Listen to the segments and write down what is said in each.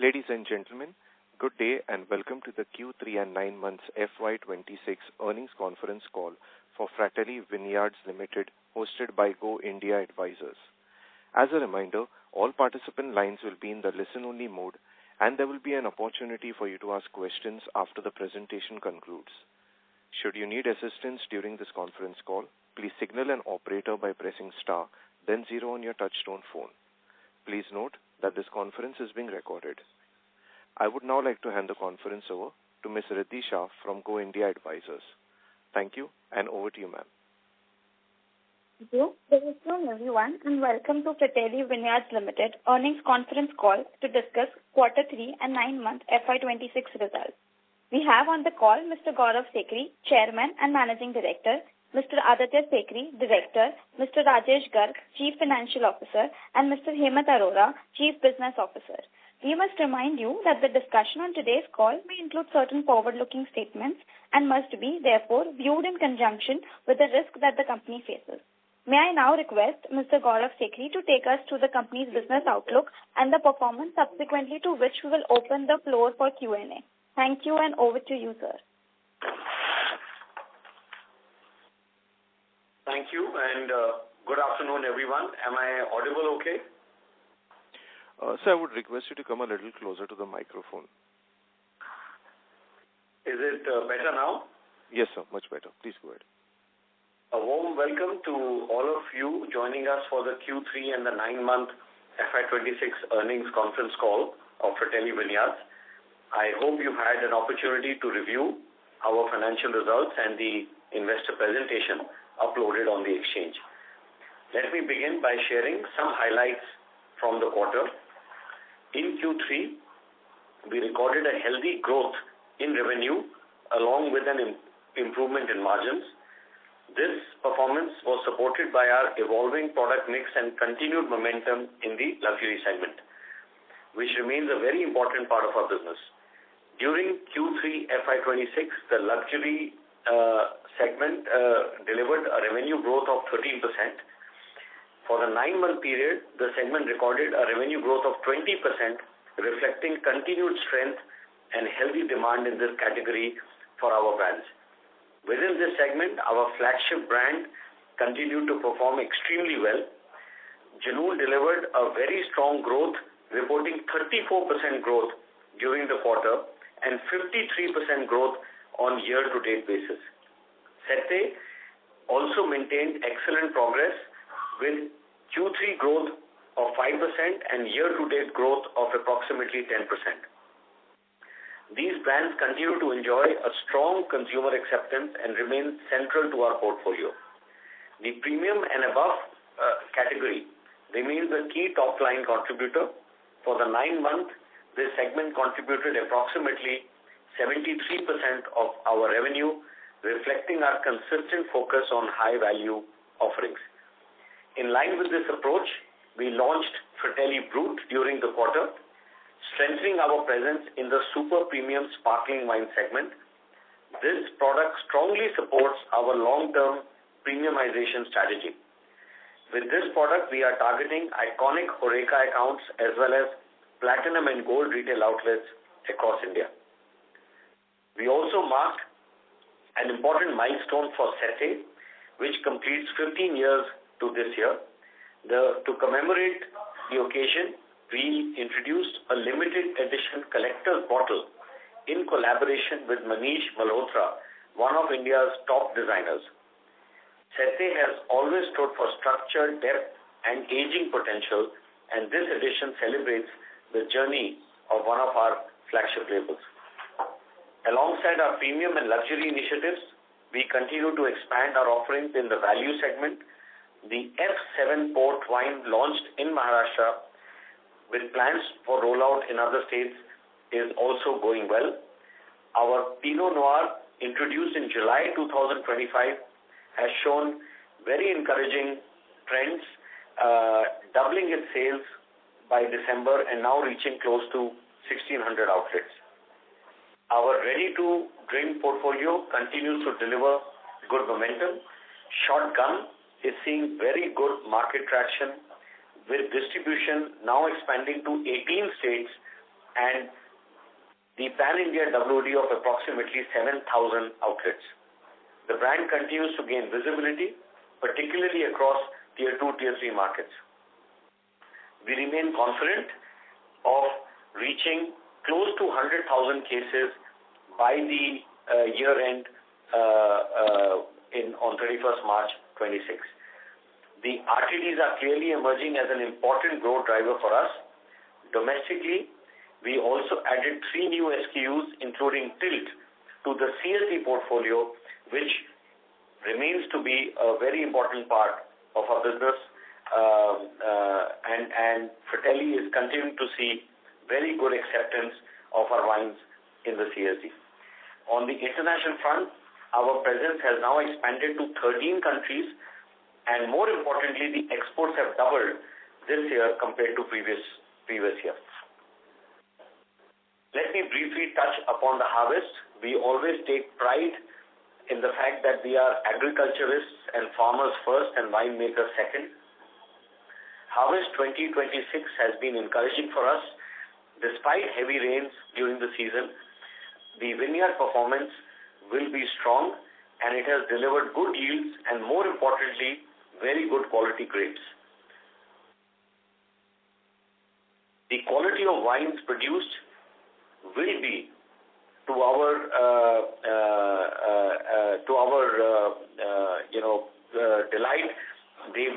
Ladies and gentlemen, good day and welcome to the Q3 and 9 months FY26 earnings conference call for Fratelli Vineyards Limited, hosted by Go India Advisors. As a reminder, all participant lines will be in the listen-only mode, and there will be an opportunity for you to ask questions after the presentation concludes. Should you need assistance during this conference call, please signal an operator by pressing star, then 0 on your touchtone phone. Please note that this conference is being recorded. I would now like to hand the conference over to Ms. Riddhi Shah from Go India Advisors. Thank you, and over to you, ma'am. Thank you. Good afternoon, everyone, and welcome to Fratelli Vineyards Limited earnings conference call to discuss Q3 and 9-month FY26 results. We have on the call Mr. Gaurav Sekhri, Chairman and Managing Director, Mr. Aditya Sekhri, Director, Mr. Rajesh Garg, Chief Financial Officer, and Mr. Hemant Arora, Chief Business Officer. We must remind you that the discussion on today's call may include certain forward-looking statements and must be, therefore, viewed in conjunction with the risk that the company faces. May I now request Mr. Gaurav Sekhri to take us through the company's business outlook and the performance, subsequently to which we will open the floor for Q&A. Thank you, and over to you, sir. Thank you, and good afternoon, everyone. Am I audible okay? Sir, I would request you to come a little closer to the microphone. Is it better now? Yes, sir, much better. Please go ahead. A warm welcome to all of you joining us for the Q3 and the 9-month FY26 earnings conference call of Fratelli Vineyards. I hope you've had an opportunity to review our financial results and the investor presentation uploaded on the exchange. Let me begin by sharing some highlights from the quarter. In Q3, we recorded a healthy growth in revenue along with an improvement in margins. This performance was supported by our evolving product mix and continued momentum in the luxury segment, which remains a very important part of our business. During Q3 FY26, the luxury segment delivered a revenue growth of 13%. For the 9-month period, the segment recorded a revenue growth of 20%, reflecting continued strength and healthy demand in this category for our brands. Within this segment, our flagship brand continued to perform extremely well. Junoon delivered a very strong growth, reporting 34% growth during the quarter and 53% growth on year-to-date basis. Sete also maintained excellent progress with Q3 growth of 5% and year-to-date growth of approximately 10%. These brands continue to enjoy a strong consumer acceptance and remain central to our portfolio. The premium and above category remains a key top-line contributor. For the 9 months, this segment contributed approximately 73% of our revenue, reflecting our consistent focus on high-value offerings. In line with this approach, we launched Fratelli Brut during the quarter, strengthening our presence in the super premium sparkling wine segment. This product strongly supports our long-term premiumization strategy. With this product, we are targeting iconic HoReCa accounts as well as platinum and gold retail outlets across India. We also marked an important milestone for Sete, which completes 15 years to this year. To commemorate the occasion, we introduced a limited edition collector's bottle in collaboration with Manish Malhotra, one of India's top designers. Sete has always stood for structure, depth, and aging potential, and this edition celebrates the journey of one of our flagship labels. Alongside our premium and luxury initiatives, we continue to expand our offerings in the value segment. The F7 port wine launched in Maharashtra with plans for rollout in other states is also going well. Our Pinot Noir, introduced in July 2025, has shown very encouraging trends, doubling its sales by December and now reaching close to 1,600 outlets. Our ready-to-drink portfolio continues to deliver good momentum. Shotgun is seeing very good market traction, with distribution now expanding to 18 states and the pan-India WOD of approximately 7,000 outlets. The brand continues to gain visibility, particularly across Tier 2, Tier 3 markets. We remain confident of reaching close to 100,000 cases by the year end on 31st March 26. The RTDs are clearly emerging as an important growth driver for us. Domestically, we also added 3 new SKUs, including Tilt, to the CSD portfolio, which remains to be a very important part of our business. And Fratelli is continuing to see very good acceptance of our wines in the CSD. On the international front, our presence has now expanded to 13 countries, and more importantly, the exports have doubled this year compared to previous year. Let me briefly touch upon the harvest. We always take pride in the fact that we are agriculturists and farmers first and winemakers second. Harvest 2026 has been encouraging for us. Despite heavy rains during the season, the vineyard performance will be strong, and it has delivered good yields and, more importantly, very good quality grapes. The quality of wines produced will be to our delight. They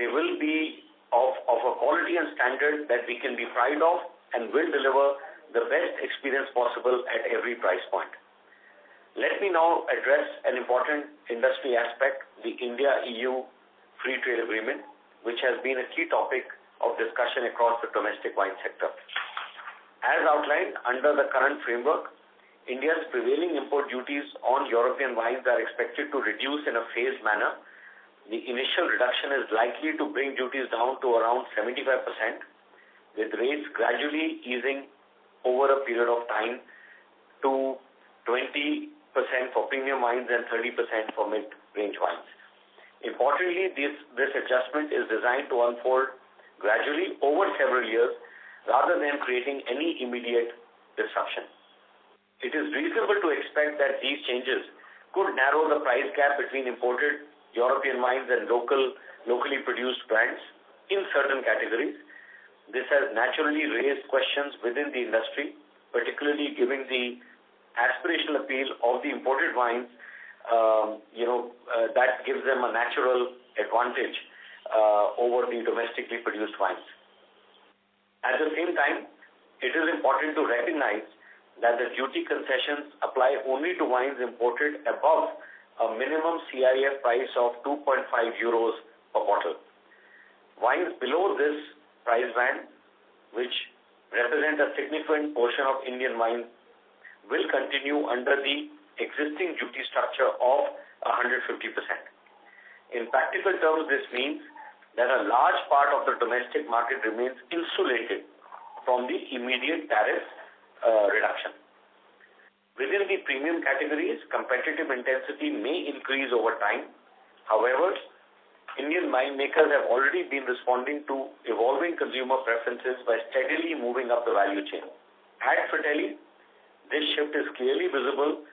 will be of a quality and standard that we can be proud of and will deliver the best experience possible at every price point. Let me now address an important industry aspect, the India-EU Free Trade Agreement, which has been a key topic of discussion across the domestic wine sector. As outlined under the current framework, India's prevailing import duties on European wines are expected to reduce in a phased manner. The initial reduction is likely to bring duties down to around 75%, with rates gradually easing over a period of time to 20% for premium wines and 30% for mid-range wines. Importantly, this adjustment is designed to unfold gradually over several years rather than creating any immediate disruption. It is reasonable to expect that these changes could narrow the price gap between imported European wines and locally produced brands in certain categories. This has naturally raised questions within the industry, particularly given the aspirational appeal of the imported wines. That gives them a natural advantage over the domestically produced wines. At the same time, it is important to recognize that the duty concessions apply only to wines imported above a minimum CIF price of 2.5 euros per bottle. Wines below this price band, which represent a significant portion of Indian wine, will continue under the existing duty structure of 150%. In practical terms, this means that a large part of the domestic market remains insulated from the immediate tariff reduction. Within the premium categories, competitive intensity may increase over time. However, Indian winemakers have already been responding to evolving consumer preferences by steadily moving up the value chain. At Fratelli, this shift is clearly visible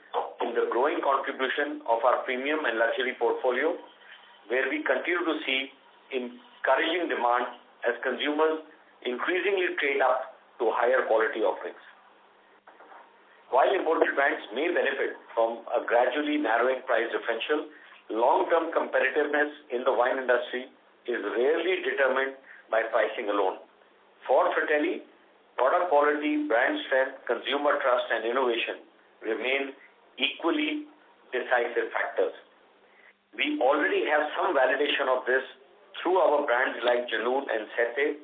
in the growing contribution of our premium and luxury portfolio, where we continue to see encouraging demand as consumers increasingly trade up to higher quality offerings. While imported brands may benefit from a gradually narrowing price differential, long-term competitiveness in the wine industry is rarely determined by pricing alone. For Fratelli, product quality, brand strength, consumer trust, and innovation remain equally decisive factors. We already have some validation of this through our brands like Junoon and Sete,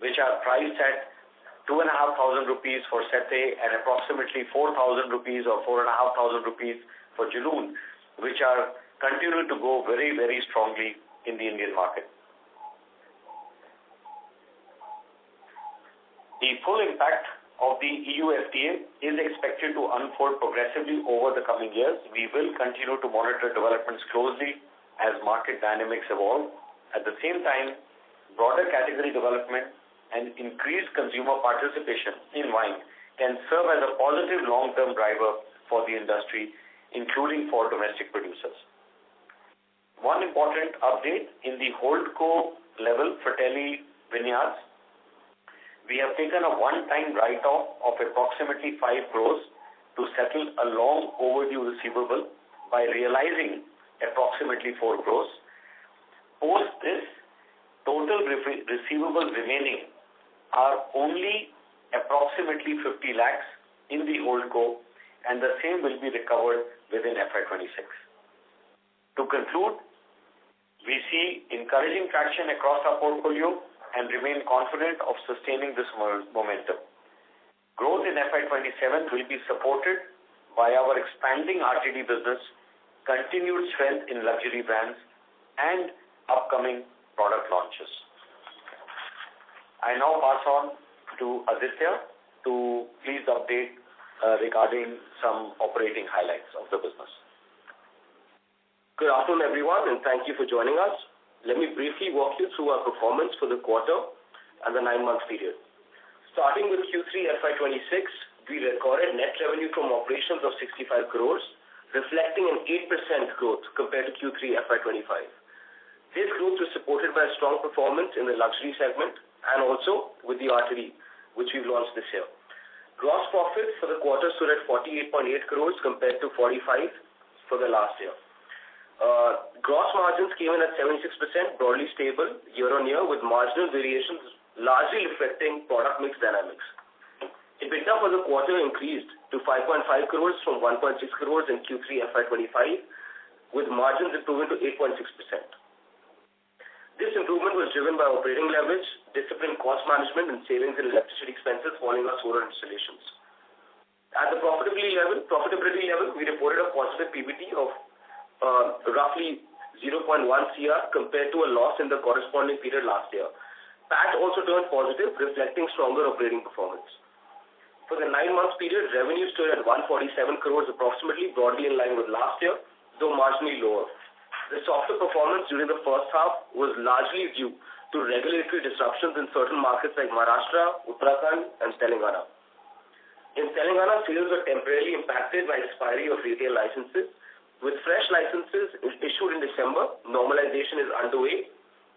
which are priced at 2,500 rupees for Sete and approximately 4,000 rupees or 4,500 rupees for Junoon, which are continuing to go very, very strongly in the Indian market. The full impact of the EU FTA is expected to unfold progressively over the coming years. We will continue to monitor developments closely as market dynamics evolve. At the same time, broader category development and increased consumer participation in wine can serve as a positive long-term driver for the industry, including for domestic producers. One important update in the holdco level, Fratelli Vineyards, we have taken a one-time write-off of approximately 5 crores to settle a long overdue receivable by realizing approximately 4 crores. Post this, total receivables remaining are only approximately 50 lakhs in the holdco, and the same will be recovered within FY26. To conclude, we see encouraging traction across our portfolio and remain confident of sustaining this momentum. Growth in FY27 will be supported by our expanding RTD business, continued strength in luxury brands, and upcoming product launches. I now pass on to Aditya to please update regarding some operating highlights of the business. Good afternoon, everyone, and thank you for joining us. Let me briefly walk you through our performance for the quarter and the 9-month period. Starting with Q3FY26, we recorded net revenue from operations of 65 crores, reflecting an 8% growth compared to Q3FY25. This growth was supported by a strong performance in the luxury segment and also with the RTD, which we've launched this year. Gross profit for the quarter stood at 48.8 crores compared to 45 for the last year. Gross margins came in at 76%, broadly stable year-on-year, with marginal variations largely reflecting product mix dynamics. EBITDA for the quarter increased to 5.5 crores from 1.6 crores in Q3FY25, with margins improving to 8.6%. This improvement was driven by operating leverage, disciplined cost management, and savings in electricity expenses following our solar installations. At the profitability level, we reported a positive PBT of roughly 0.1 CR compared to a loss in the corresponding period last year. PAT also turned positive, reflecting stronger operating performance. For the 9-month period, revenue stood at 147 crores approximately, broadly in line with last year, though marginally lower. The softer performance during the first half was largely due to regulatory disruptions in certain markets like Maharashtra, Uttarakhand, and Telangana. In Telangana, sales were temporarily impacted by expiry of retail licenses. With fresh licenses issued in December, normalization is underway,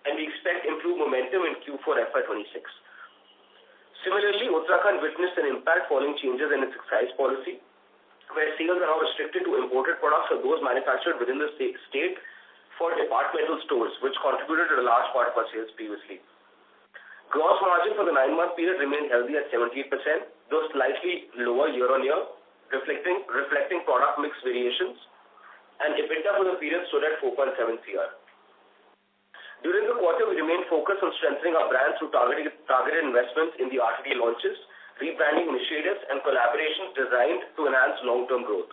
and we expect improved momentum in Q4 FY26. Similarly, Uttarakhand witnessed an impact following changes in its excise policy, where sales are now restricted to imported products or those manufactured within the state for departmental stores, which contributed to a large part of our sales previously. Gross margin for the 9-month period remained healthy at 78%, though slightly lower year-on-year, reflecting product mix variations, and EBITDA for the period stood at 4.7 CR. During the quarter, we remained focused on strengthening our brands through targeted investments in the RTD launches, rebranding initiatives, and collaborations designed to enhance long-term growth.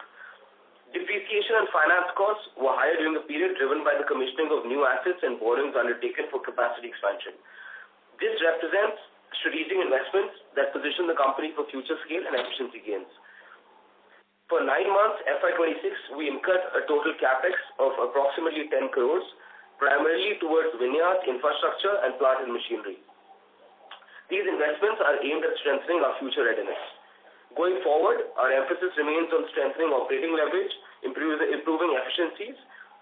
Depreciation and finance costs were higher during the period, driven by the commissioning of new assets and borrowings undertaken for capacity expansion. This represents strategic investments that position the company for future scale and efficiency gains. For 9 months, FY26, we incurred a total capex of approximately 10 crores, primarily towards vineyards, infrastructure, and plant and machinery. These investments are aimed at strengthening our future readiness. Going forward, our emphasis remains on strengthening operating leverage, improving efficiencies,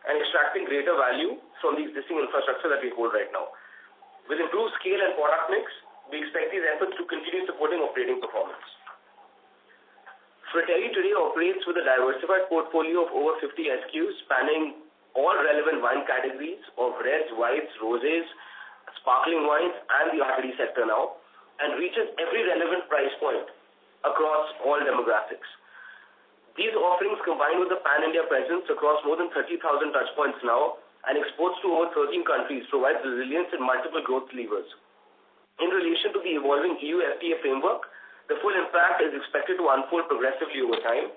and extracting greater value from the existing infrastructure that we hold right now. With improved scale and product mix, we expect these efforts to continue supporting operating performance. Fratelli today operates with a diversified portfolio of over 50 SKUs spanning all relevant wine categories of reds, whites, rosés, sparkling wines, and the RTD sector now, and reaches every relevant price point across all demographics. These offerings, combined with a pan-India presence across more than 30,000 touchpoints now and exports to over 13 countries, provide resilience in multiple growth levers. In relation to the evolving EU FTA framework, the full impact is expected to unfold progressively over time.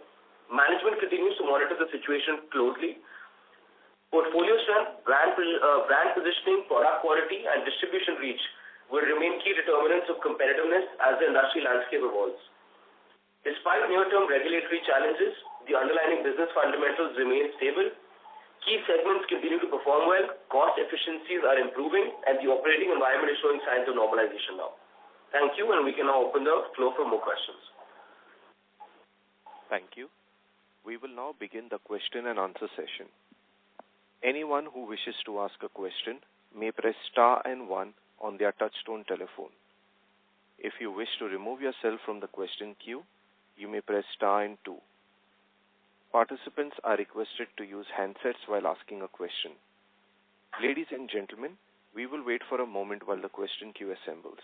Management continues to monitor the situation closely. Portfolio strength, brand positioning, product quality, and distribution reach will remain key determinants of competitiveness as the industry landscape evolves. Despite near-term regulatory challenges, the underlying business fundamentals remain stable. Key segments continue to perform well, cost efficiencies are improving, and the operating environment is showing signs of normalization now. Thank you, and we can now open the floor for more questions. Thank you. We will now begin the question and answer session. Anyone who wishes to ask a question may press star and 1 on their touchtone telephone. If you wish to remove yourself from the question queue, you may press star and 2. Participants are requested to use handsets while asking a question. Ladies and gentlemen, we will wait for a moment while the question queue assembles.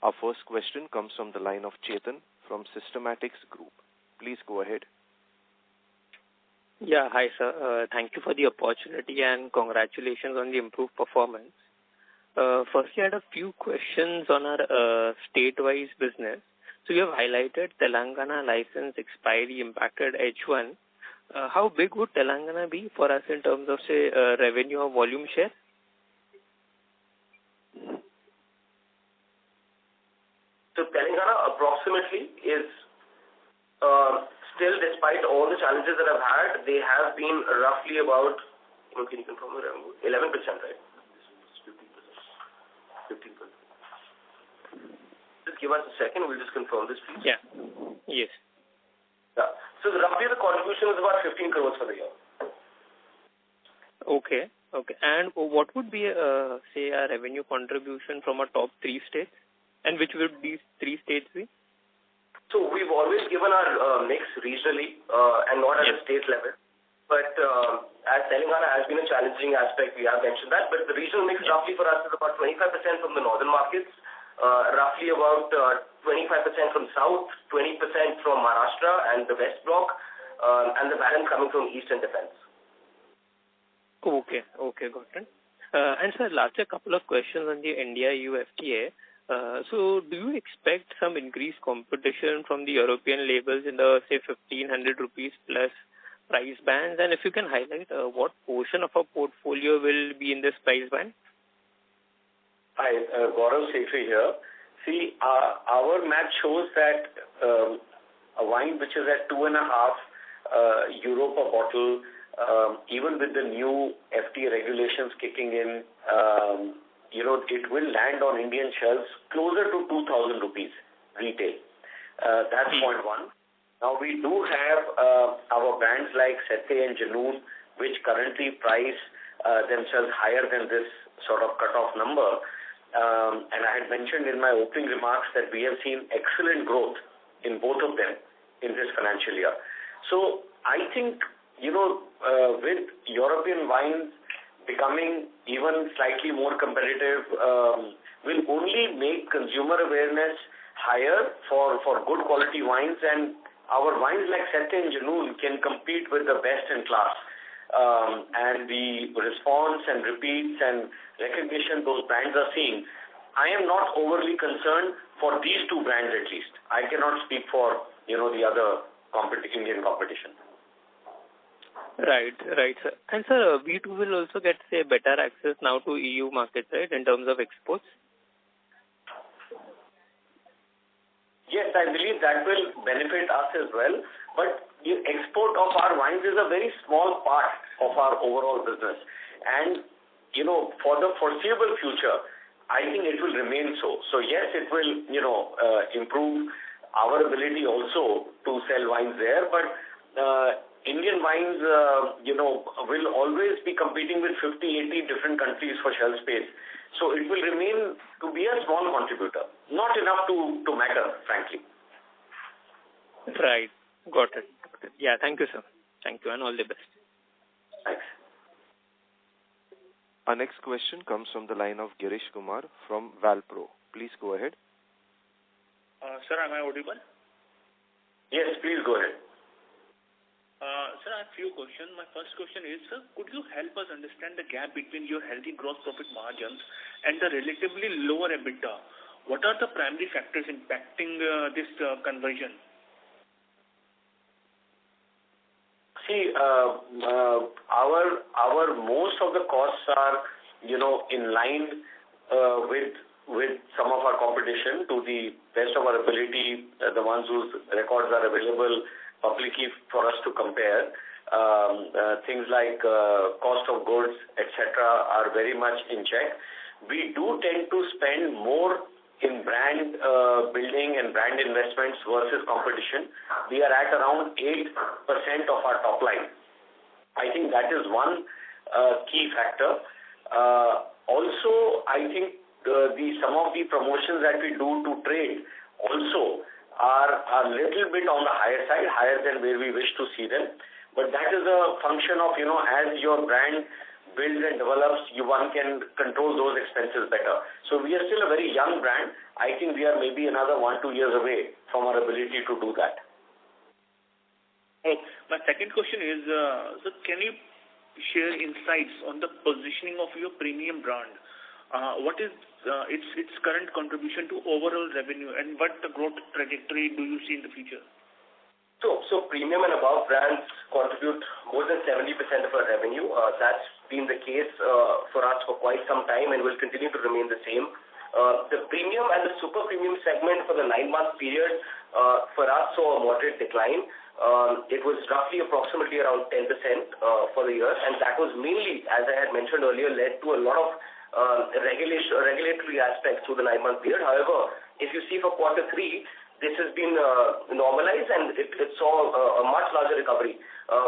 Our first question comes from the line of Chetan from Systematics Group. Please go ahead. Yeah, hi sir. Thank you for the opportunity and congratulations on the improved performance. Firstly, I had a few questions on our state-wise business. So you have highlighted Telangana license expiry impacted H1. How big would Telangana be for us in terms of, say, revenue or volume share? So Telangana approximately is still, despite all the challenges that I've had, they have been roughly about, can you confirm the revenue? 11%, right? 15%. Just give us a second, we'll just confirm this, please. Yeah. Yes. Yeah. So roughly the contribution is about 15 crores for the year. Okay. And what would be, say, a revenue contribution from our top 3 states? And which would these 3 states be? So we've always given our mix regionally and not at a state level. But as Telangana has been a challenging aspect, we have mentioned that. But the regional mix roughly for us is about 25% from the northern markets, roughly about 25% from South, 20% from Maharashtra and the West Block, and the balance coming from East and Defense. Okay, got it. And sir, last a couple of questions on the India-EU FTA. So do you expect some increased competition from the European labels in the, say, 1,500 rupees plus price bands? And if you can highlight what portion of our portfolio will be in this price band? Hi, Gaurav Sethi here. See, our math shows that a wine which is at 2.5 euro per bottle, even with the new FTA regulations kicking in, it will land on Indian shelves closer to 2,000 rupees retail. That's point one. Now, we do have our brands like Sete and Janoon, which currently price themselves higher than this sort of cutoff number. And I had mentioned in my opening remarks that we have seen excellent growth in both of them in this financial year. So I think, with European wines becoming even slightly more competitive, will only make consumer awareness higher for good quality wines, and our wines like Sete and Janoon can compete with the best in class. And the response and repeats and recognition those brands are seeing, I am not overly concerned for these two brands at least. I cannot speak for, the other Indian competition. Right, sir. And sir, we too will also get, say, better access now to EU markets, right, in terms of exports? Yes, I believe that will benefit us as well. But the export of our wines is a very small part of our overall business. And, for the foreseeable future, I think it will remain so. So yes, it will, improve our ability also to sell wines there. But Indian wines, will always be competing with 50, 80 different countries for shelf space. So it will remain to be a small contributor, not enough to matter, frankly. Right. Got it. Yeah, thank you, sir. Thank you, and all the best. Thanks. Our next question comes from the line of Girish Kumar from Valpro. Please go ahead. Sir, am I audible? Yes, please go ahead. Sir, I have a few questions. My first question is, sir, could you help us understand the gap between your healthy gross profit margins and the relatively lower EBITDA? What are the primary factors impacting this conversion? See, our most of the costs are, in line with some of our competition to the best of our ability, the ones whose records are available publicly for us to compare. things like cost of goods, etc., are very much in check. We do tend to spend more in brand building and brand investments versus competition. We are at around 8% of our top line. I think that is one key factor. Also, I think some of the promotions that we do to trade also are a little bit on the higher side, higher than where we wish to see them. But that is a function of, as your brand builds and develops, one can control those expenses better. So we are still a very young brand. I think we are maybe another 1-2 years away from our ability to do that. Oh, my second question is, so can you share insights on the positioning of your premium brand? What is its current contribution to overall revenue, and what the growth trajectory do you see in the future? So premium and above brands contribute more than 70% of our revenue. That's been the case for us for quite some time and will continue to remain the same. The premium and the super premium segment for the 9-month period for us saw a moderate decline. It was roughly approximately around 10% for the year, and that was mainly, as I had mentioned earlier, led to a lot of regulatory aspects through the 9-month period. However, if you see for quarter 3, this has been normalized, and it saw a much larger recovery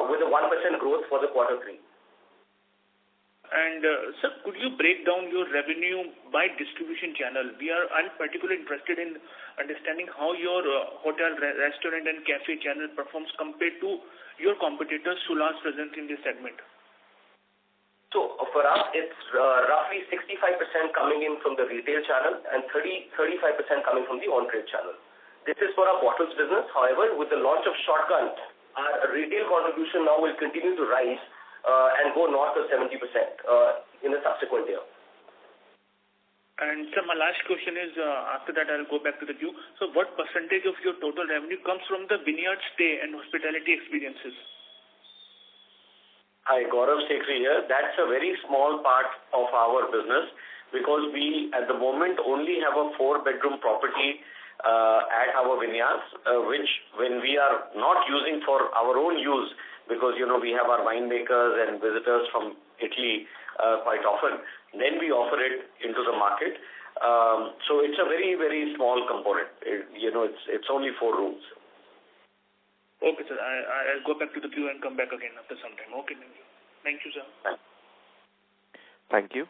with a 1% growth for the quarter 3. And sir, could you break down your revenue by distribution channel? I'm particularly interested in understanding how your hotel, restaurant, and cafe channel performs compared to your competitors who are present in this segment. So for us, it's roughly 65% coming in from the retail channel and 35% coming from the on-trade channel. This is for our bottles business. However, with the launch of Shotgun, our retail contribution now will continue to rise and go north of 70% in the subsequent year. And sir, my last question is, after that I'll go back to the queue. So what percentage of your total revenue comes from the Vineyards stay and hospitality experiences? Hi, Gaurav Sekhri here. That's a very small part of our business because we, at the moment, only have a 4-bedroom property at our vineyards, which when we are not using for our own use, because we have our winemakers and visitors from Italy quite often, then we offer it into the market. So it's a very, very small component. It's only 4 rooms. Okay, sir. I'll go back to the queue and come back again after some time. Okay, thank you, sir. Thank you.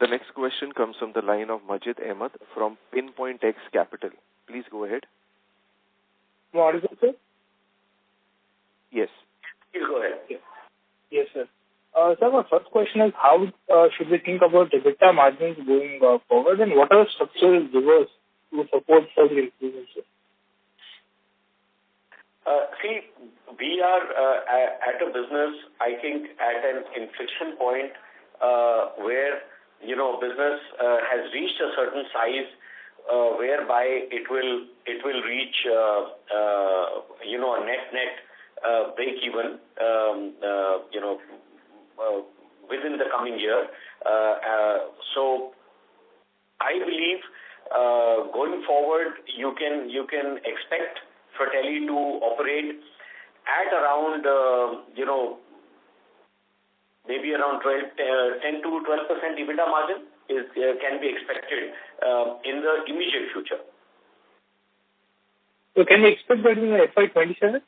The next question comes from the line of Majid Ahmed from Pinpoint X Capital. Please go ahead. What is it, sir? Yes. Please go ahead. Yes, sir. Sir, my first question is how should we think about EBITDA margins going forward, and what are the structural levers to support further improvements, sir? See, we are at a business, I think, at an inflection point where, business has reached a certain size whereby it will reach, a net break-even, within the coming year. So I believe going forward, you can expect Fratelli to operate at around, maybe around 10 to 12% EBITDA margin can be expected in the immediate future. So can we expect that in the FY27?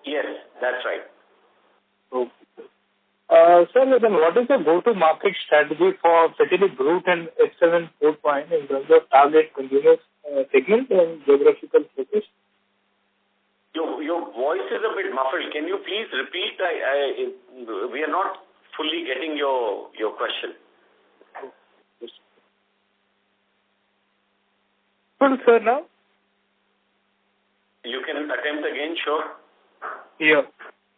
Yes, that's right. Okay. Sir, then what is the go-to-market strategy for Fratelli Brut and F7 Port Wine in terms of target consumer segment and geographical focus? Your voice is a bit muffled. Can you please repeat? We are not fully getting your question. Yes. Well, sir, now? You can attempt again, sure. Yeah.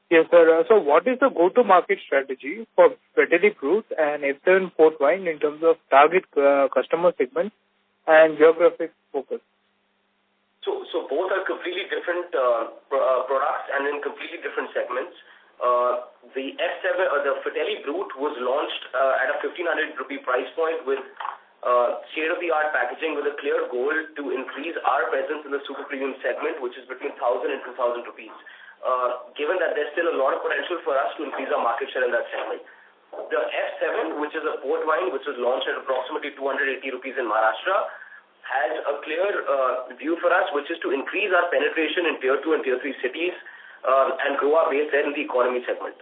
Yes, sir. So what is the go-to-market strategy for Fratelli Brut and F7 Port Wine in terms of target customer segment and geographic focus? So both are completely different products and in completely different segments. The F7 or the Fratelli Brut was launched at a 1,500 rupee price point with state-of-the-art packaging with a clear goal to increase our presence in the super premium segment, which is between 1,000 and 2,000 rupees. given that there's still a lot of potential for us to increase our market share in that segment. The F7, which is a port wine, which was launched at approximately 280 rupees in Maharashtra, has a clear view for us, which is to increase our penetration in Tier 2 and Tier 3 cities and grow our base there in the economy segment.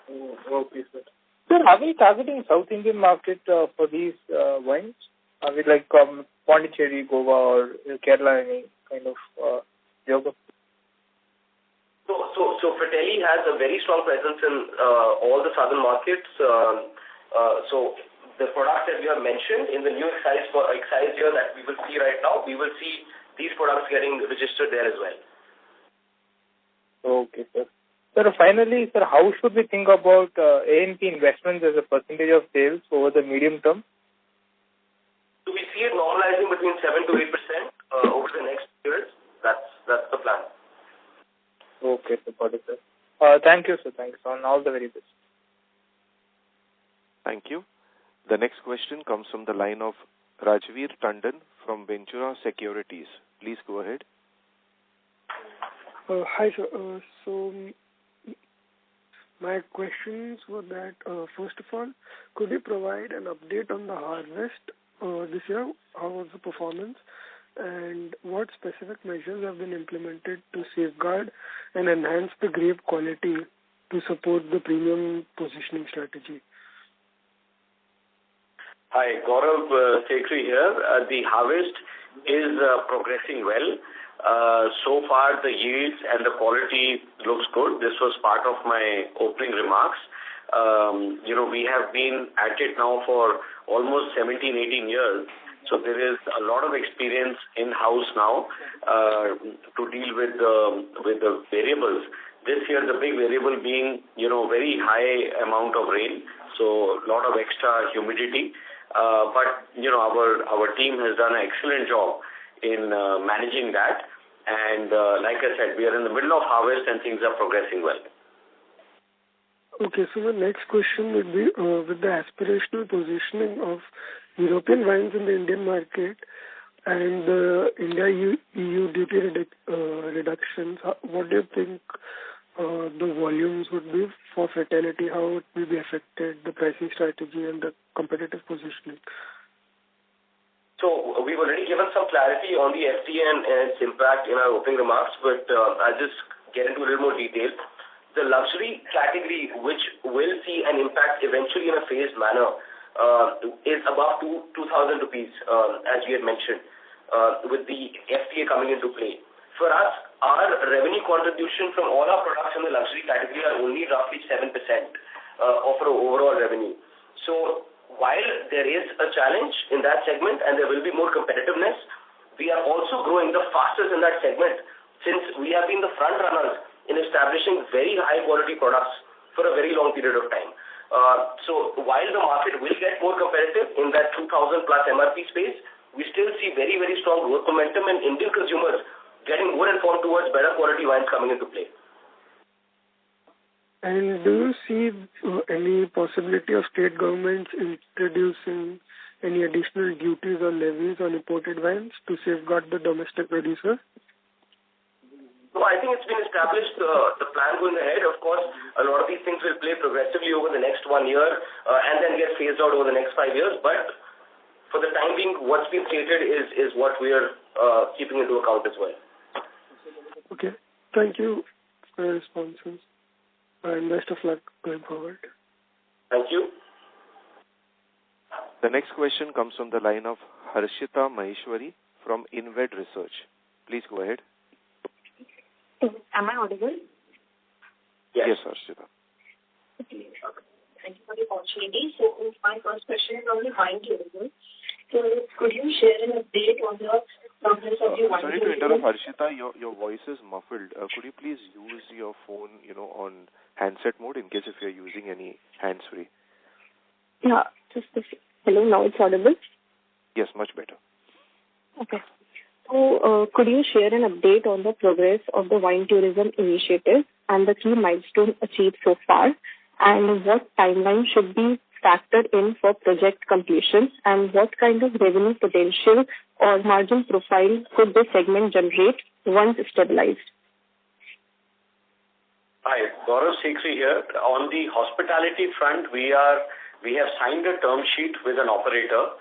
Okay, sir. Sir, are we targeting South Indian market for these wines? Are we like Pondicherry, Goa, or Kerala, any kind of geography? So Fratelli has a very strong presence in all the southern markets. So the products that we have mentioned in the new excise year that we will see right now, we will see these products getting registered there as well. Okay, sir. Sir, finally, sir, how should we think about A&P investments as a percentage of sales over the medium term? So we see it normalizing between 7 to 8% over the next years. That's the plan. Okay, sir. Got it, sir. Thank you, sir. Thanks. On all the very best. Thank you. The next question comes from the line of Rajveer Tandon from Ventura Securities. Please go ahead. Hi, sir. So my questions were that, first of all, could you provide an update on the harvest this year? How was the performance? And what specific measures have been implemented to safeguard and enhance the grape quality to support the premium positioning strategy? Hi, Gaurav Sekri here. The harvest is progressing well. So far, the yields and the quality looks good. This was part of my opening remarks. We have been at it now for almost 17, 18 years. So there is a lot of experience in-house now to deal with the variables. This year, the big variable being, very high amount of rain, so a lot of extra humidity. But our team has done an excellent job in managing that. And like I said, we are in the middle of harvest and things are progressing well. Okay, so the next question would be with the aspirational positioning of European wines in the Indian market and the India-EU duty reductions, what do you think the volumes would be for Fratelli? How it will be affected, the pricing strategy and the competitive positioning? So we've already given some clarity on the FTA and its impact in our opening remarks, but I'll just get into a little more detail. The luxury category, which will see an impact eventually in a phased manner, is above 2,000 rupees, as we had mentioned, with the FTA coming into play. For us, our revenue contribution from all our products in the luxury category are only roughly 7% of our overall revenue. So while there is a challenge in that segment and there will be more competitiveness, we are also growing the fastest in that segment since we have been the front runners in establishing very high quality products for a very long period of time. So while the market will get more competitive in that 2,000 plus MRP space, we still see very, very strong growth momentum and Indian consumers getting more informed towards better quality wines coming into play. And do you see any possibility of state governments introducing any additional duties or levies on imported wines to safeguard the domestic producer? No, I think it's been established, the plan going ahead. Of course, a lot of these things will play progressively over the next 1 year and then get phased out over the next 5 years. But for the time being, what's been stated is what we are keeping into account as well. Okay. Thank you for your responses. And best of luck going forward. Thank you. The next question comes from the line of Harshita Maheshwari from InVed Research. Please go ahead. Am I audible? Yes, Harshita. Okay. Thank you for the opportunity. So my first question is on the wine tourism. So could you share an update on the progress of the wine Sorry to interrupt, Harshita. Your voice is muffled. Could you please use your phone, on handset mode in case if you're using any hands-free? Yeah. Hello, now it's audible? Yes, much better. Okay. So could you share an update on the progress of the wine tourism initiative and the key milestones achieved so far, and what timeline should be factored in for project completion, and what kind of revenue potential or margin profile could the segment generate once stabilized? Hi, Gaurav Sekhri here. On the hospitality front, we have signed a term sheet with an operator.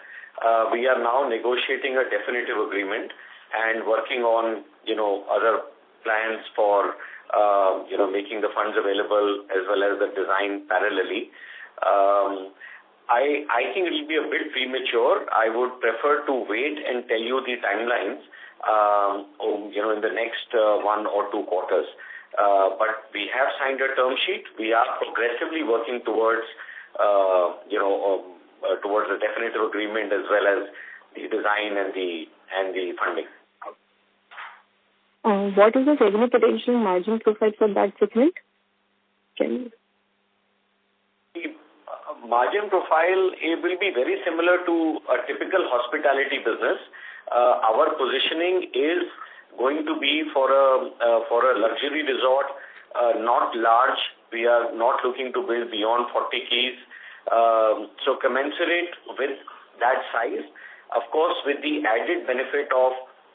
We are now negotiating a definitive agreement and working on, other plans for, making the funds available as well as the design parallelly. I think it will be a bit premature. I would prefer to wait and tell you the timelines, in the next 1 or 2 quarters. But we have signed a term sheet. We are progressively working towards a definitive agreement as well as the design and the funding. What is the revenue potential margin profile for that segment? The margin profile, it will be very similar to a typical hospitality business. Our positioning is going to be for a luxury resort, not large. We are not looking to build beyond 40 keys. So commensurate with that size, of course, with the added benefit of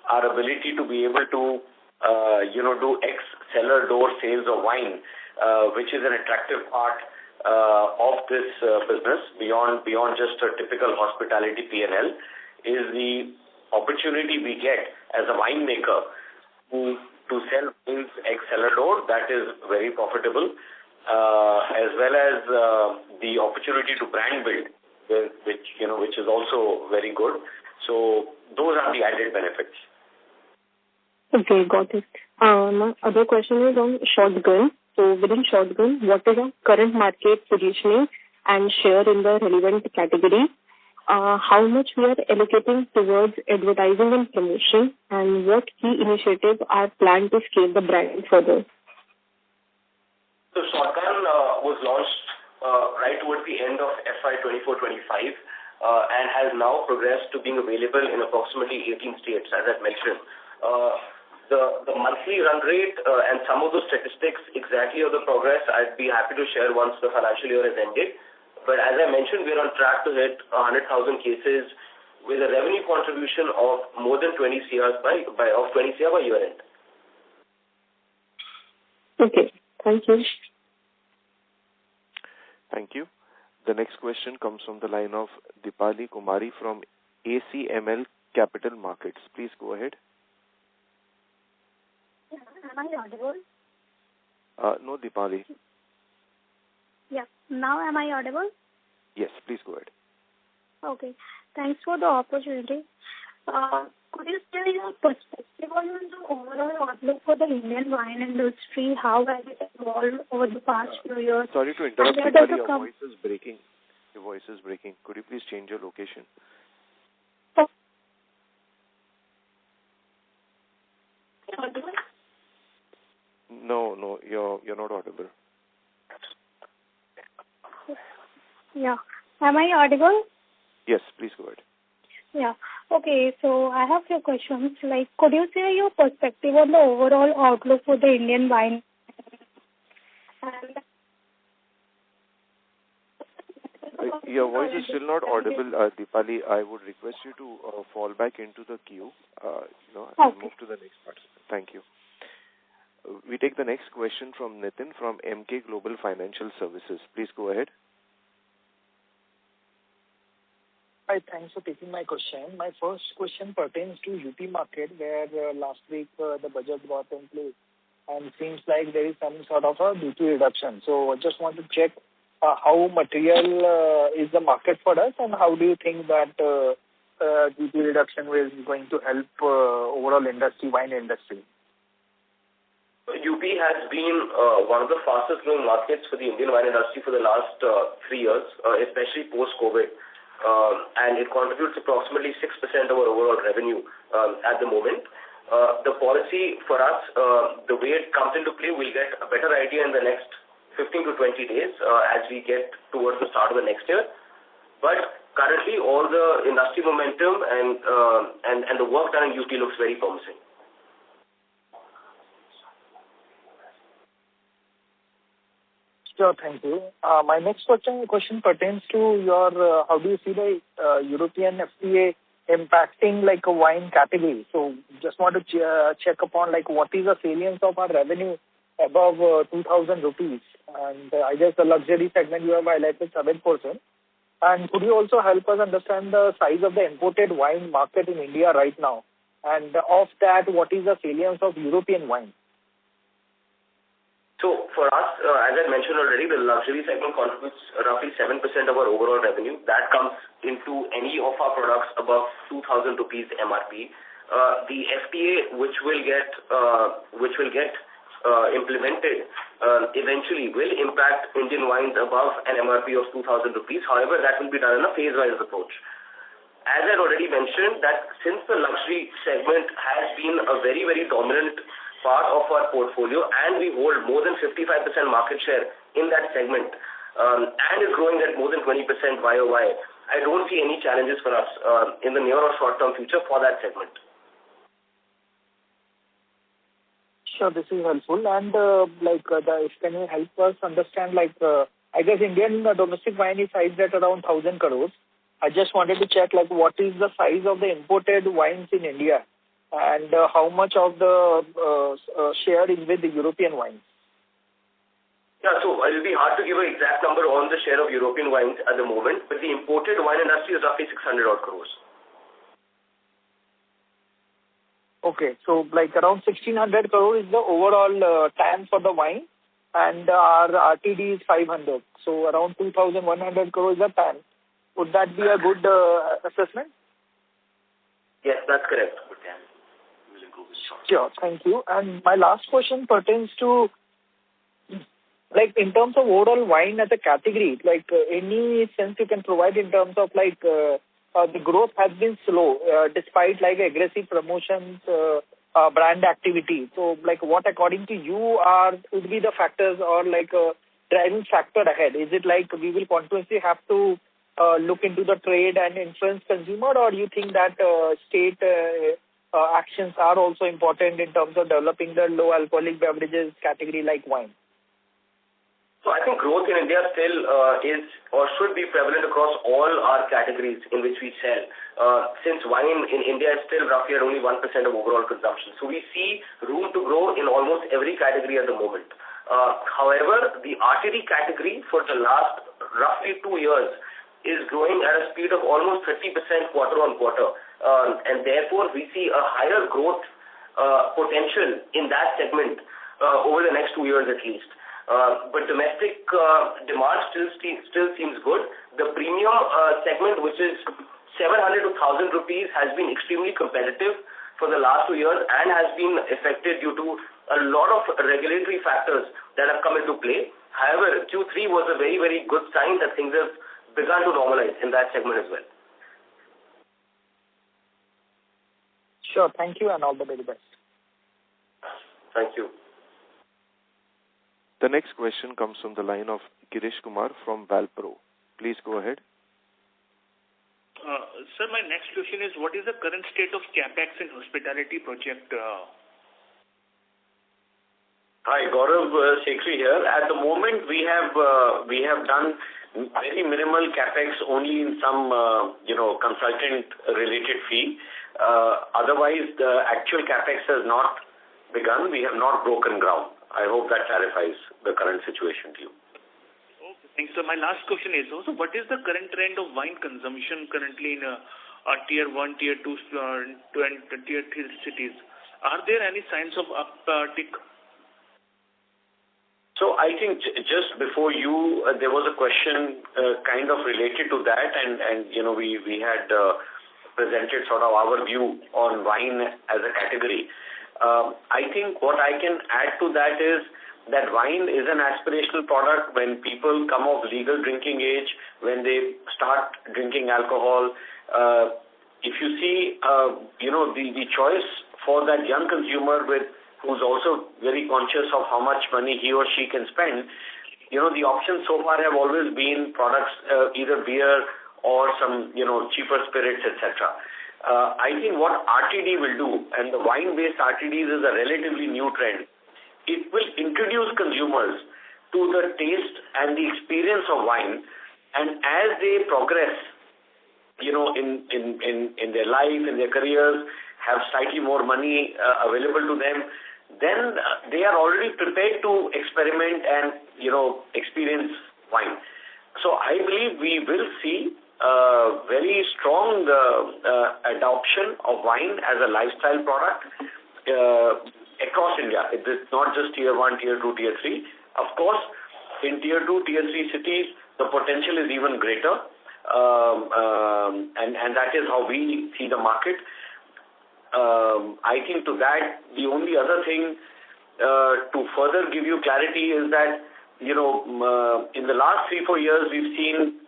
our ability to be able to, do cellar door sales of wine, which is an attractive part of this business beyond just a typical hospitality P&L, is the opportunity we get as a winemaker to sell wines cellar door. That is very profitable, as well as the opportunity to brand build, which is also very good. So those are the added benefits. Okay, got it. My other question is on shotgun. So within shotgun, what is our current market positioning and share in the relevant category? How much we are allocating towards advertising and promotion, and what key initiatives are planned to scale the brand further? So shotgun was launched right towards the end of FY24-25 and has now progressed to being available in approximately 18 states, as I've mentioned. The monthly run rate and some of those statistics exactly of the progress, I'd be happy to share once the financial year has ended. But as I mentioned, we're on track to hit 100,000 cases with a revenue contribution of more than 20 CR by year end. Okay, thank you. Thank you. The next question comes from the line of Deepali Kumari from ACML Capital Markets. Please go ahead. Am I audible? No, Deepali. Yeah. Now am I audible? Yes, please go ahead. Okay. Thanks for the opportunity. Could you share your perspective on the overall outlook for the Indian wine industry? How has it evolved over the past few years? Sorry to interrupt, Deepali, your voice is breaking. Your voice is breaking. Could you please change your location? Audible? No, you're not audible. Yeah. Am I audible? Yes, please go ahead. Yeah. Okay, so I have few questions. Like, could you share your perspective on the overall outlook for the Indian wine? Your voice is still not audible, Deepali. I would request you to fall back into the queue, and move to the next participant. Thank you. We take the next question from Nitin from MK Global Financial Services. Please go ahead. Hi, thanks for taking my question. My first question pertains to UP market, where last week the budget got in place, and seems like there is some sort of a duty reduction. So I just want to check how material is the market for us, and how do you think that duty reduction is going to help overall wine industry? UP has been one of the fastest growing markets for the Indian wine industry for the last 3 years, especially post-COVID. And it contributes approximately 6% of our overall revenue at the moment. The policy for us, the way it comes into play, we'll get a better idea in the next 15 to 20 days as we get towards the start of the next year. But currently, all the industry momentum and the work done in UP looks very promising. Sure, thank you. My next question pertains to your, how do you see the European FTA impacting like a wine category? So just want to check upon like what is the salience of our revenue above 2,000 rupees. And I guess the luxury segment you have highlighted 7%. And could you also help us understand the size of the imported wine market in India right now? And of that, what is the salience of European wine? So for us, as I mentioned already, the luxury segment contributes roughly 7% of our overall revenue. That comes into any of our products above 2,000 rupees MRP. The FTA, which will get implemented, eventually will impact Indian wines above an MRP of 2,000 rupees. However, that will be done in a phase-wise approach. As I already mentioned, that since the luxury segment has been a very, very dominant part of our portfolio, and we hold more than 55% market share in that segment, and is growing at more than 20% YOY, I don't see any challenges for us in the near or short-term future for that segment. Sure, this is helpful. And can you help us understand, I guess Indian domestic wine is sized at around 1,000 crores. I just wanted to check, what is the size of the imported wines in India, and how much of the share is with the European wines? Yeah, so it will be hard to give an exact number on the share of European wines at the moment, but the imported wine industry is roughly 600 odd crores. Okay, so around 1,600 crores is the overall TAM for the wine, and our RTD is 500. So around 2,100 crores is the TAM. Would that be a good assessment? Yes, that's correct. Sure, thank you. And my last question pertains to, in terms of overall wine as a category, any sense you can provide in terms of the growth has been slow despite aggressive promotions, brand activity. So what according to you would be the factors or driving factor ahead? Is it we will continuously have to look into the trade and influence consumer, or you think that state actions are also important in terms of developing the low alcoholic beverages category like wine? So I think growth in India still is or should be prevalent across all our categories in which we sell. Since wine in India is still roughly at only 1% of overall consumption. So we see room to grow in almost every category at the moment. However, the RTD category for the last roughly 2 years is growing at a speed of almost 30% quarter on quarter. And therefore, we see a higher growth potential in that segment over the next 2 years at least. But domestic demand still seems good. The premium segment, which is 700 to 1,000 rupees, has been extremely competitive for the last 2 years and has been affected due to a lot of regulatory factors that have come into play. However, Q3 was a very, very good sign that things have begun to normalize in that segment as well. Sure, thank you and all the very best. Thank you. The next question comes from the line of Girish Kumar from Valpro. Please go ahead. Sir, my next question is, what is the current state of CapEx in hospitality project? Hi, Gaurav Sekhri here. At the moment, we have done very minimal CapEx only in some consultant-related fee. Otherwise, the actual CapEx has not begun. We have not broken ground. I hope that clarifies the current situation to you. Okay, thanks. So my last question is also, what is the current trend of wine consumption currently in tier 1, tier 2, and tier 3 cities? Are there any signs of uptick? So I think just before you, there was a question kind of related to that, and we had presented sort of our view on wine as a category. I think what I can add to that is that wine is an aspirational product. When people come of legal drinking age, when they start drinking alcohol, if you see, the choice for that young consumer who's also very conscious of how much money he or she can spend, the options so far have always been products, either beer or some, cheaper spirits, etc. I think what RTD will do, and the wine-based RTDs is a relatively new trend, it will introduce consumers to the taste and the experience of wine, and as they progress, in their life, in their careers, have slightly more money available to them, then they are already prepared to experiment and, experience wine. So I believe we will see very strong adoption of wine as a lifestyle product across India. It is not just Tier 1, Tier 2, Tier 3. Of course, in Tier 2, Tier 3 cities, the potential is even greater, and that is how we see the market. I think to that, the only other thing to further give you clarity is that, in the last 3-4 years, we've seen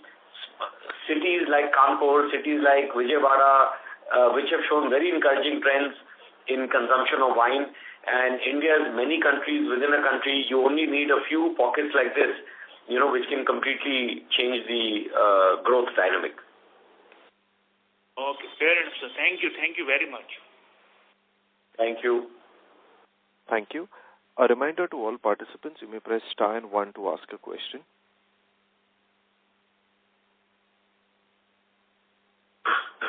cities like Kanpur, cities like Vijayawada, which have shown very encouraging trends in consumption of wine. And India's many countries within a country, you only need a few pockets like this, which can completely change the growth dynamic. Okay, fair enough, sir. Thank you. Thank you very much. Thank you. Thank you. A reminder to all participants, you may press star and 1 to ask a question.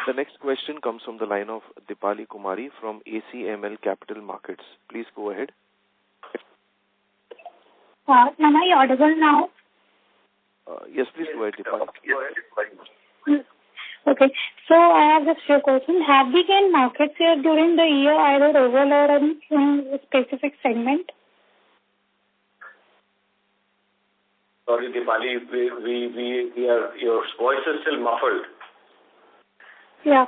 The next question comes from the line of Dipali Kumari from ACML Capital Markets. Please go ahead. Am I audible now? Yes, please go ahead, Dipali. Okay. So I have just few questions. Have we gained market share during the year, either overall or in a specific segment? Sorry, Dipali, your voice is still muffled. Yeah.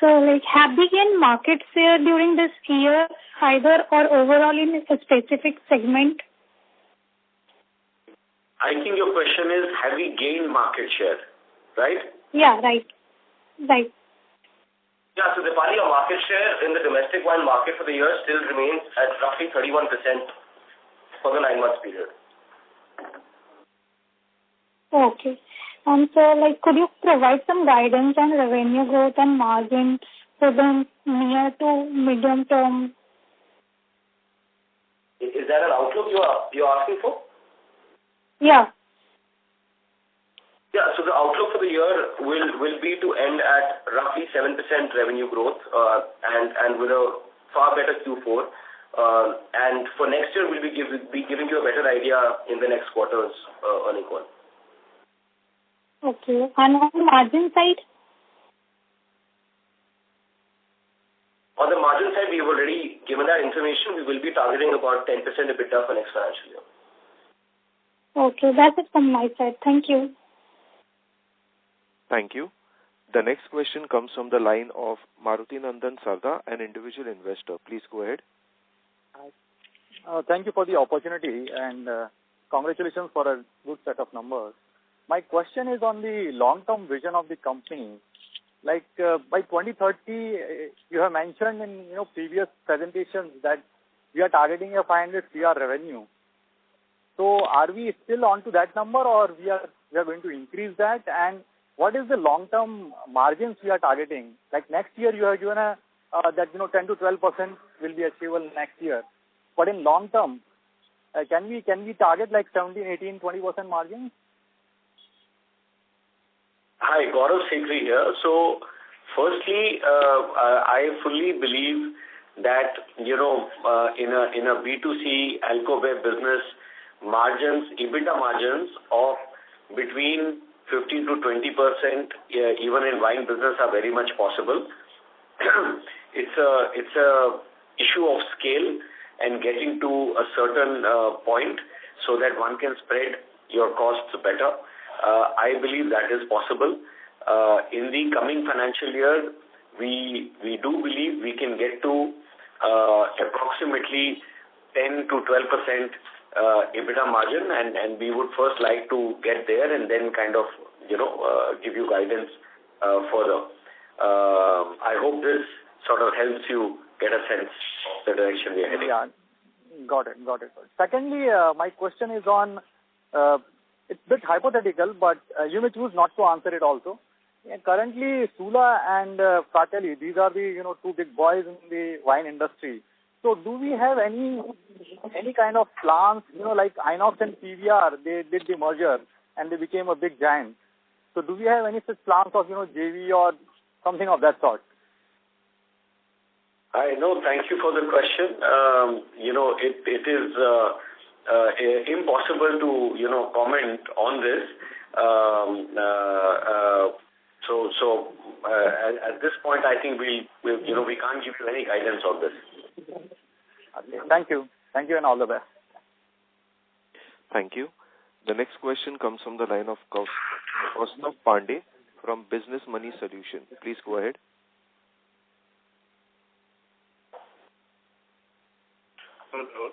So, have we gained market share during this year, either or overall in a specific segment? I think your question is, have we gained market share, right? Yeah, right. Right. Yeah, so Dipali, our market share in the domestic wine market for the year still remains at roughly 31% for the 9 months period. Okay. And so, could you provide some guidance on revenue growth and margins for the near to medium term? Is that an outlook you're asking for? Yeah. Yeah, so the outlook for the year will be to end at roughly 7% revenue growth and with a far better Q4. And for next year, we'll be giving you a better idea in the next quarter's earning call. Okay. And on the margin side? On the margin side, we've already given that information. We will be targeting about 10% EBITDA for next financial year. Okay, that's it from my side. Thank you. Thank you. The next question comes from the line of Maruti Nandan Sarda, an individual investor. Please go ahead. Thank you for the opportunity and congratulations for a good set of numbers. My question is on the long-term vision of the company. By 2030, you have mentioned in previous presentations that we are targeting a 500 CR revenue. So are we still on to that number, or we are going to increase that? And what is the long-term margins we are targeting? Next year, you have given that 10 to 12% will be achievable next year. But in long term, can we target 17, 18, 20% margins? Hi, Gaurav Sikri here. So, firstly, I fully believe that, in a B2C alcohol business, EBITDA margins of between 15 to 20%, even in wine business, are very much possible. It's a issue of scale and getting to a certain point so that one can spread your costs better. I believe that is possible. In the coming financial year, we do believe we can get to approximately 10 to 12% EBITDA margin, and we would first like to get there and then kind of, give you guidance further. I hope this sort of helps you get a sense of the direction we are heading. Yeah, got it. Secondly, my question is on, it's a bit hypothetical, but you may choose not to answer it also. Currently, Sula and Fratelli, these are the two big boys in the wine industry. So do we have any kind of plans, like Inox and PVR, they did the merger and they became a big giant. So do we have any such plans of, JV or something of that sort? I know. Thank you for the question. It is impossible to comment on this. At this point, I think we can't give you any guidance on this. Okay. Thank you, and all the best. Thank you. The next question comes from the line of Kaustav Pandey from Business Money Solution. Please go ahead. Hello.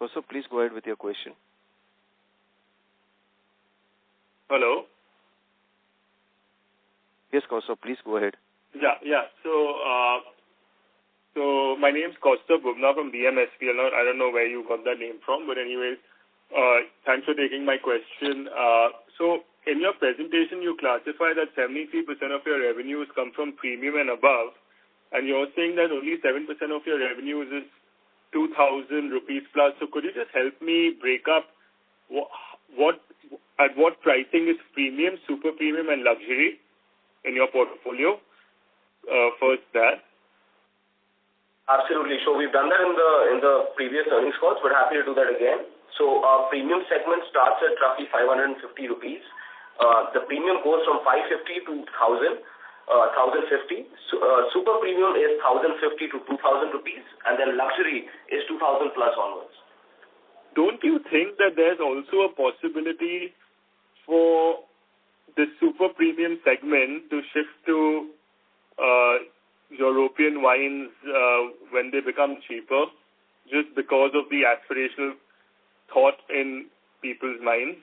Also, please go ahead with your question. Hello. Yes, Kaustav, please go ahead. Yeah. So my name's Kaustav Bubna from BMSPL. I don't know where you got that name from, but anyways, thanks for taking my question. So in your presentation, you classify that 73% of your revenues come from premium and above, and you're saying that only 7% of your revenues is 2,000 rupees plus. So could you just help me break up at what pricing is premium, super premium, and luxury in your portfolio? First that. Absolutely. So we've done that in the previous earnings calls. We're happy to do that again. So our premium segment starts at roughly 550 rupees. The premium goes from 550 to 1,000, 1,050. Super premium is 1,050 to 2,000 rupees, and then luxury is 2,000 plus onwards. Don't you think that there's also a possibility for the super premium segment to shift to European wines when they become cheaper, just because of the aspirational thought in people's minds?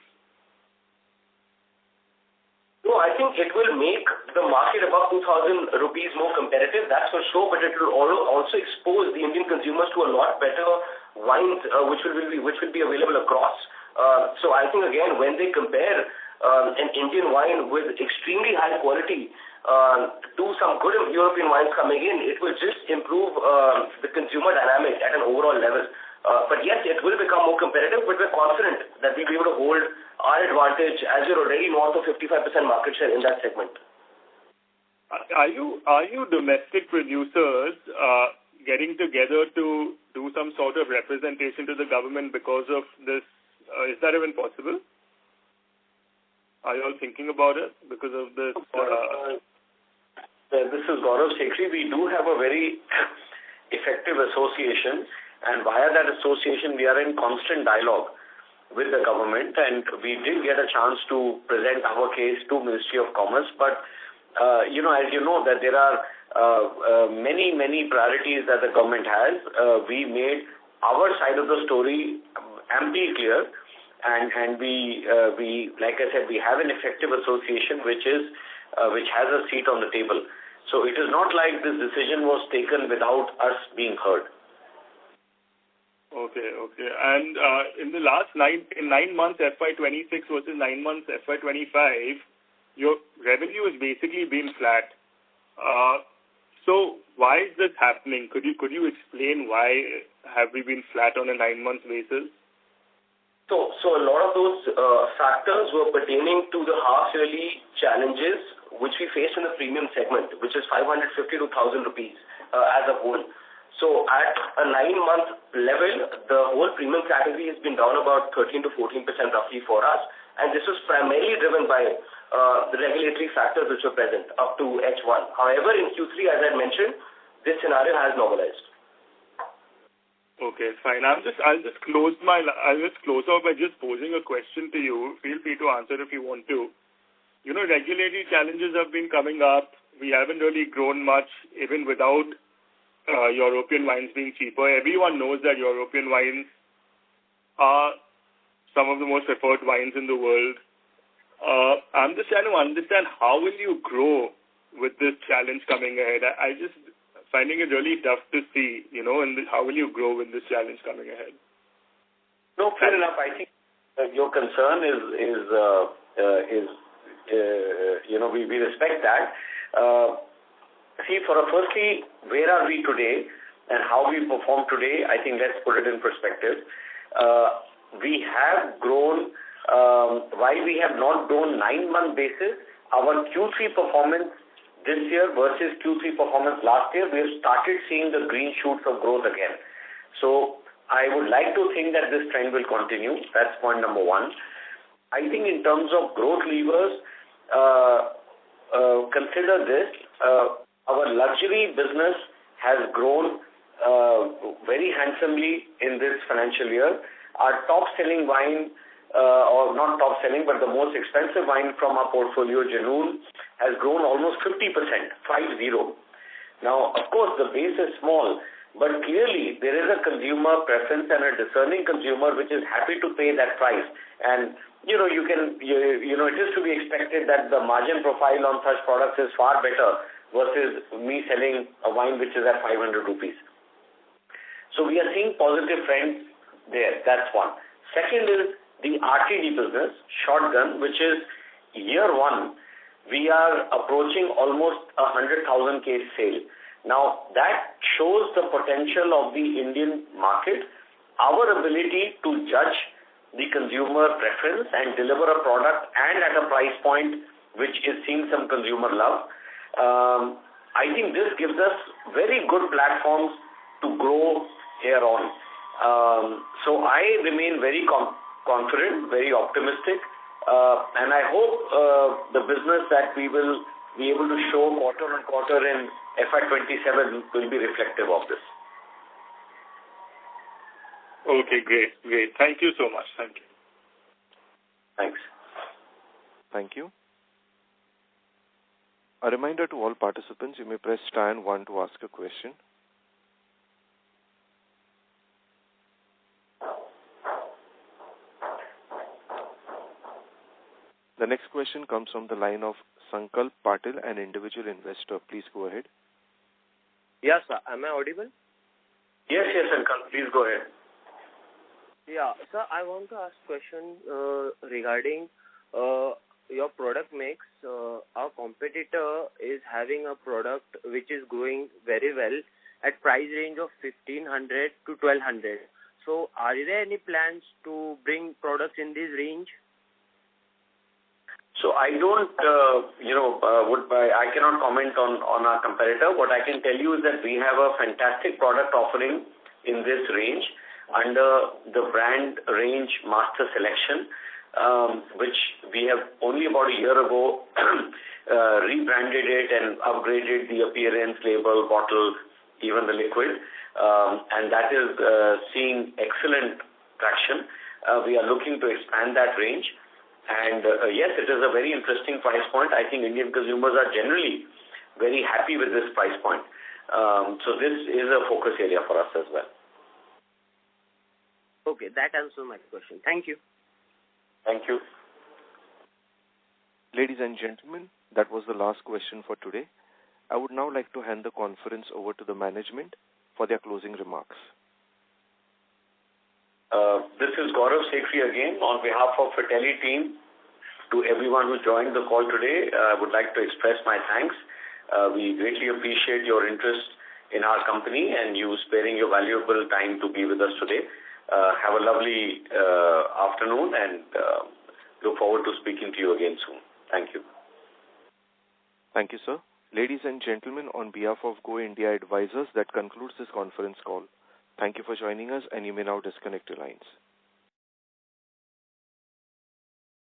No, I think it will make the market above 2,000 rupees more competitive, that's for sure, but it will also expose the Indian consumers to a lot better wines which will be available across. So I think, again, when they compare an Indian wine with extremely high quality to some good European wines coming in, it will just improve the consumer dynamic at an overall level. But yes, it will become more competitive, but we're confident that we'll be able to hold our advantage as we're already north of 55% market share in that segment. Are you domestic producers getting together to do some sort of representation to the government because of this? Is that even possible? Are you all thinking about it because of this? This is Gaurav Sekhri. We do have a very effective association, and via that association, we are in constant dialogue with the government, and we did get a chance to present our case to Ministry of Commerce. But, as you know, that there are many priorities that the government has. We made our side of the story amply clear, and we, like I said, we have an effective association which has a seat on the table. So it is not like this decision was taken without us being heard. Okay. And in the last 9 months FY26 versus 9 months FY25, your revenue has basically been flat. So why is this happening? Could you explain why have we been flat on a 9-month basis? So a lot of those factors were pertaining to the half-yearly challenges which we faced in the premium segment, which is 550 to 1,000 rupees as a whole. So at a 9-month level, the whole premium category has been down about 13 to 14% roughly for us, and this was primarily driven by the regulatory factors which were present up to H1. However, in Q3, as I mentioned, this scenario has normalized. Okay, fine. I'll just close off by just posing a question to you. Feel free to answer if you want to. Regulatory challenges have been coming up. We haven't really grown much, even without European wines being cheaper. Everyone knows that European wines are some of the most preferred wines in the world. I'm just trying to understand, how will you grow with this challenge coming ahead? I just finding it really tough to see, and how will you grow with this challenge coming ahead? No, fair enough. I think your concern is we respect that. See, firstly, where are we today and how we perform today? I think let's put it in perspective. We have grown, while we have not grown 9-month basis, our Q3 performance this year versus Q3 performance last year, we have started seeing the green shoots of growth again. So I would like to think that this trend will continue. That's point number one. I think in terms of growth levers, consider this. Our luxury business has grown very handsomely in this financial year. Our top-selling wine, or not top-selling, but the most expensive wine from our portfolio, Janoon, has grown almost 50%, 50. Now, of course, the base is small, but clearly there is a consumer preference and a discerning consumer which is happy to pay that price. And it is to be expected that the margin profile on such products is far better versus me selling a wine which is at 500 rupees. So we are seeing positive trends there. That's one. Second is the RTD business, shotgun, which is year one. We are approaching almost 100,000 case sale. Now, that shows the potential of the Indian market, our ability to judge the consumer preference and deliver a product and at a price point which is seeing some consumer love. I think this gives us very good platforms to grow here on. So I remain very confident, very optimistic, and I hope the business that we will be able to show quarter on quarter in FY27 will be reflective of this. Okay, great. Thank you so much. Thank you. Thanks. Thank you. A reminder to all participants, you may press star and 1 to ask a question. The next question comes from the line of Sankalp Patil, an individual investor. Please go ahead. Yes, sir. Am I audible? Yes, Sankalp. Please go ahead. Yeah, sir, I want to ask a question regarding your product mix. Our competitor is having a product which is going very well at price range of 1,500 to 1,200. So are there any plans to bring products in this range? So I don't, I cannot comment on our competitor. What I can tell you is that we have a fantastic product offering in this range under the brand range Master Selection, which we have only about a year ago rebranded it and upgraded the appearance, label, bottle, even the liquid, and that is seeing excellent traction. We are looking to expand that range. And yes, it is a very interesting price point. I think Indian consumers are generally very happy with this price point. So this is a focus area for us as well. Okay, that answers my question. Thank you. Thank you. Ladies and gentlemen, that was the last question for today. I would now like to hand the conference over to the management for their closing remarks. This is Gaurav Sekhri again. On behalf of Fratelli team, to everyone who joined the call today, I would like to express my thanks. We greatly appreciate your interest in our company and you sparing your valuable time to be with us today. Have a lovely afternoon and look forward to speaking to you again soon. Thank you. Thank you, sir. Ladies and gentlemen, on behalf of Go India Advisors, that concludes this conference call. Thank you for joining us, and you may now disconnect your lines.